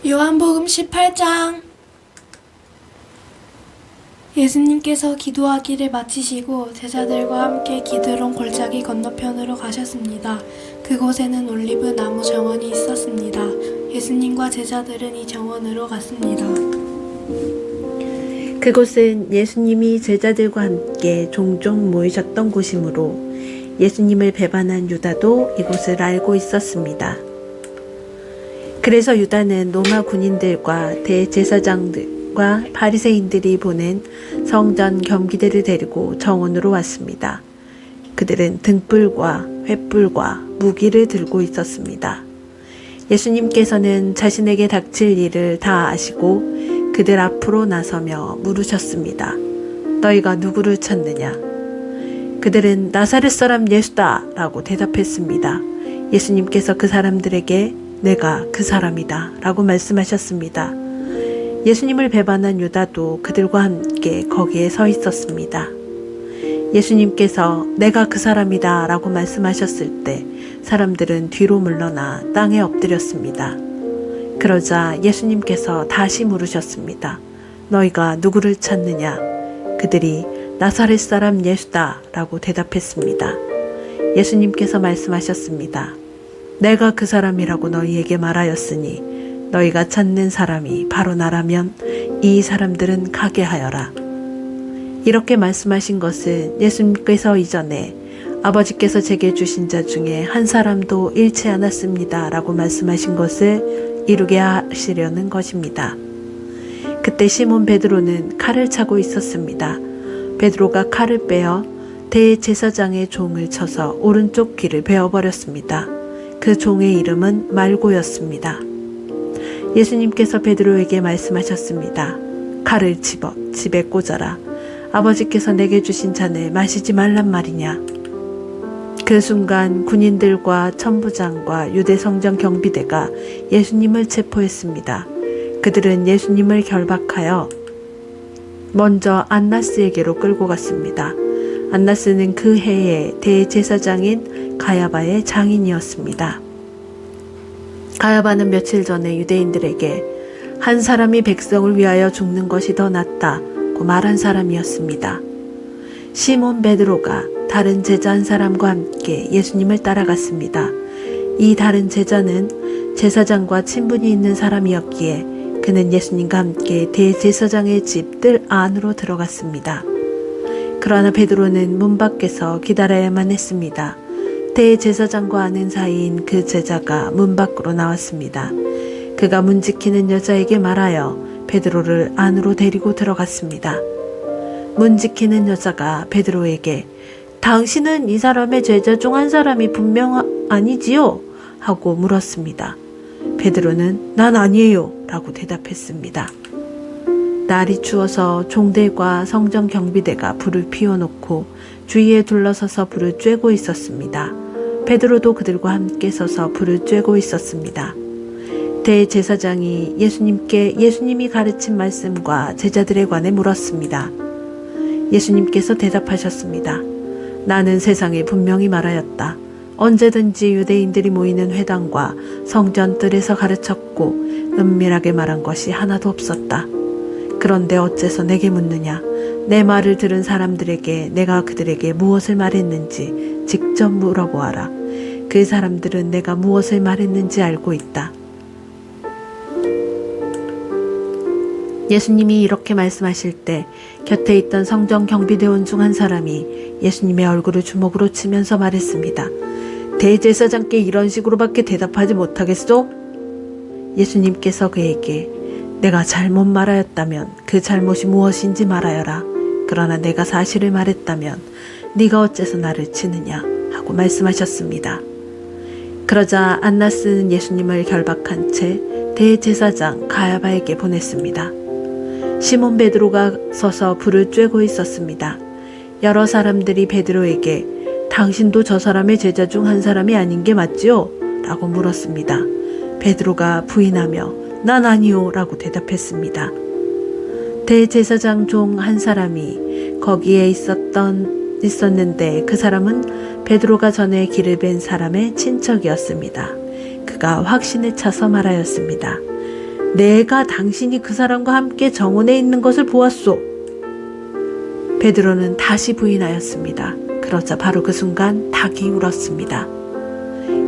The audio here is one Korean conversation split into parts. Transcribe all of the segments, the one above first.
요한복음 18장. 예수님께서 기도하기를 마치시고 제자들과 함께 기드론 골짜기 건너편으로 가셨습니다. 그곳에는 올리브 나무 정원이 있었습니다. 예수님과 제자들은 이 정원으로 갔습니다. 그곳은 예수님이 제자들과 함께 종종 모이셨던 곳이므로 예수님을 배반한 유다도 이곳을 알고 있었습니다. 그래서 유다는 로마 군인들과 대제사장들과 바리새인들이 보낸 성전 경비대를 데리고 정원으로 왔습니다. 그들은 등불과 횃불과 무기를 들고 있었습니다. 예수님께서는 자신에게 닥칠 일을 다 아시고 그들 앞으로 나서며 물으셨습니다. 너희가 누구를 찾느냐? 그들은 나사렛 사람 예수다 라고 대답했습니다. 예수님께서 그 사람들에게 내가 그 사람이다 라고 말씀하셨습니다. 예수님을 배반한 유다도 그들과 함께 거기에 서 있었습니다. 예수님께서 내가 그 사람이다 라고 말씀하셨을 때 사람들은 뒤로 물러나 땅에 엎드렸습니다. 그러자 예수님께서 다시 물으셨습니다. 너희가 누구를 찾느냐? 그들이 나사렛 사람 예수다 라고 대답했습니다. 예수님께서 말씀하셨습니다. 내가 그 사람이라고 너희에게 말하였으니 너희가 찾는 사람이 바로 나라면 이 사람들은 가게 하여라. 이렇게 말씀하신 것은 예수님께서 이전에 아버지께서 제게 주신 자 중에 한 사람도 잃지 않았습니다 라고 말씀하신 것을 이루게 하시려는 것입니다. 그때 시몬 베드로는 칼을 차고 있었습니다. 베드로가 칼을 빼어 대제사장의 종을 쳐서 오른쪽 귀를 베어버렸습니다. 그 종의 이름은 말고였습니다. 예수님께서 베드로에게 말씀하셨습니다. 칼을 집어 집에 꽂아라. 아버지께서 내게 주신 잔을 마시지 말란 말이냐. 그 순간 군인들과 천부장과 유대 성전 경비대가 예수님을 체포했습니다. 그들은 예수님을 결박하여 먼저 안나스에게로 끌고 갔습니다. 안나스는 그 해의 대제사장인 가야바의 장인이었습니다. 가야바는 며칠 전에 유대인들에게 한 사람이 백성을 위하여 죽는 것이 더 낫다고 말한 사람이었습니다. 시몬 베드로가 다른 제자 한 사람과 함께 예수님을 따라갔습니다. 이 다른 제자는 제사장과 친분이 있는 사람이었기에 그는 예수님과 함께 대제사장의 집 뜰 안으로 들어갔습니다. 그러나 베드로는 문 밖에서 기다려야만 했습니다. 대제사장과 아는 사이인 그 제자가 문 밖으로 나왔습니다. 그가 문 지키는 여자에게 말하여 베드로를 안으로 데리고 들어갔습니다. 문 지키는 여자가 베드로에게 당신은 이 사람의 제자 중 한 사람이 분명 아니지요? 하고 물었습니다. 베드로는 난 아니에요 라고 대답했습니다. 날이 추워서 종들과 성전 경비대가 불을 피워놓고 주위에 둘러서서 불을 쬐고 있었습니다. 베드로도 그들과 함께 서서 불을 쬐고 있었습니다. 대제사장이 예수님께 예수님이 가르친 말씀과 제자들에 관해 물었습니다. 예수님께서 대답하셨습니다. 나는 세상에 분명히 말하였다. 언제든지 유대인들이 모이는 회당과 성전뜰에서 가르쳤고 은밀하게 말한 것이 하나도 없었다. 그런데 어째서 내게 묻느냐? 내 말을 들은 사람들에게 내가 그들에게 무엇을 말했는지 직접 물어보아라. 그 사람들은 내가 무엇을 말했는지 알고 있다. 예수님이 이렇게 말씀하실 때 곁에 있던 성전 경비대원 중 한 사람이 예수님의 얼굴을 주먹으로 치면서 말했습니다. 대제사장께 이런 식으로밖에 대답하지 못하겠소? 예수님께서 그에게 내가 잘못 말하였다면 그 잘못이 무엇인지 말하여라. 그러나 내가 사실을 말했다면 네가 어째서 나를 치느냐 하고 말씀하셨습니다. 그러자 안나스는 예수님을 결박한 채 대제사장 가야바에게 보냈습니다. 시몬 베드로가 서서 불을 쬐고 있었습니다. 여러 사람들이 베드로에게 당신도 저 사람의 제자 중 한 사람이 아닌 게 맞지요? 라고 물었습니다. 베드로가 부인하며 난 아니요 라고 대답했습니다. 대제사장 종 한 사람이 거기에 있었는데 그 사람은 베드로가 전에 길을 벤 사람의 친척이었습니다. 그가 확신에 차서 말하였습니다. 내가 당신이 그 사람과 함께 정원에 있는 것을 보았소. 베드로는 다시 부인하였습니다. 그러자 바로 그 순간 닭이 울었습니다.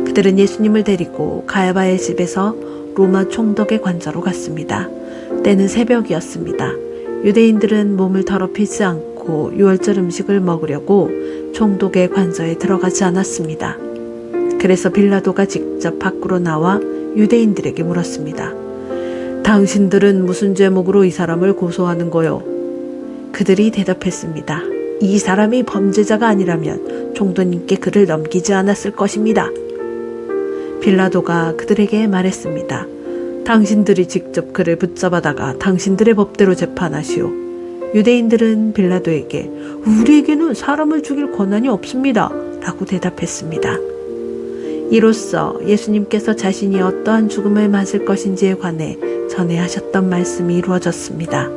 그들은 예수님을 데리고 가야바의 집에서 로마 총독의 관저로 갔습니다. 때는 새벽이었습니다. 유대인들은 몸을 더럽히지 않고 유월절 음식을 먹으려고 총독의 관저에 들어가지 않았습니다. 그래서 빌라도가 직접 밖으로 나와 유대인들에게 물었습니다. 당신들은 무슨 제목으로 이 사람을 고소하는 거요? 그들이 대답했습니다. 이 사람이 범죄자가 아니라면 총독님께 그를 넘기지 않았을 것입니다. 빌라도가 그들에게 말했습니다. 당신들이 직접 그를 붙잡아다가 당신들의 법대로 재판하시오. 유대인들은 빌라도에게 우리에게는 사람을 죽일 권한이 없습니다. 라고 대답했습니다. 이로써 예수님께서 자신이 어떠한 죽음을 맞을 것인지에 관해 전에 하셨던 말씀이 이루어졌습니다.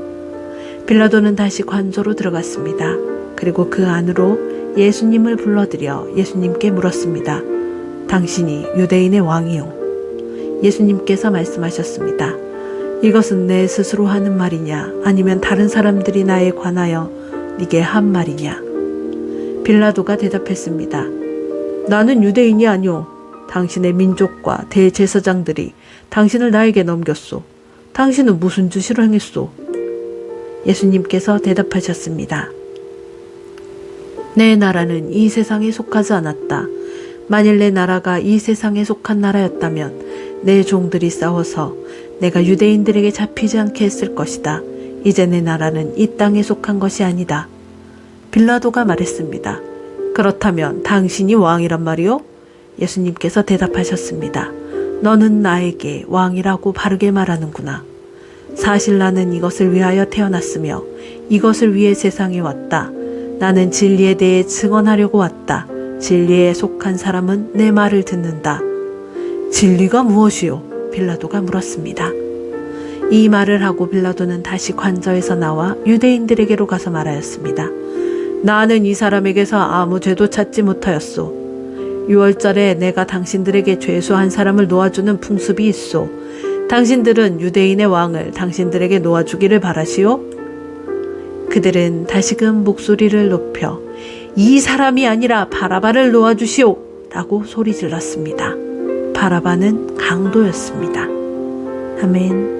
빌라도는 다시 관저로 들어갔습니다. 그리고 그 안으로 예수님을 불러들여 예수님께 물었습니다. 당신이 유대인의 왕이요. 예수님께서 말씀하셨습니다. 이것은 내 스스로 하는 말이냐 아니면 다른 사람들이 나에 관하여 네게 한 말이냐. 빌라도가 대답했습니다. 나는 유대인이 아니오. 당신의 민족과 대제사장들이 당신을 나에게 넘겼소. 당신은 무슨 짓을 행했소? 예수님께서 대답하셨습니다. 내 나라는 이 세상에 속하지 않았다. 만일 내 나라가 이 세상에 속한 나라였다면 내 종들이 싸워서 내가 유대인들에게 잡히지 않게 했을 것이다. 이제 내 나라는 이 땅에 속한 것이 아니다. 빌라도가 말했습니다. 그렇다면 당신이 왕이란 말이요? 예수님께서 대답하셨습니다. 너는 나에게 왕이라고 바르게 말하는구나. 사실 나는 이것을 위하여 태어났으며 이것을 위해 세상에 왔다. 나는 진리에 대해 증언하려고 왔다. 진리에 속한 사람은 내 말을 듣는다. 진리가 무엇이요? 빌라도가 물었습니다. 이 말을 하고 빌라도는 다시 관저에서 나와 유대인들에게로 가서 말하였습니다. 나는 이 사람에게서 아무 죄도 찾지 못하였소. 유월절에 내가 당신들에게 죄수한 사람을 놓아주는 풍습이 있소. 당신들은 유대인의 왕을 당신들에게 놓아주기를 바라시오? 그들은 다시금 목소리를 높여 이 사람이 아니라 바라바를 놓아주시오! 라고 소리 질렀습니다. 바라바는 강도였습니다. 아멘.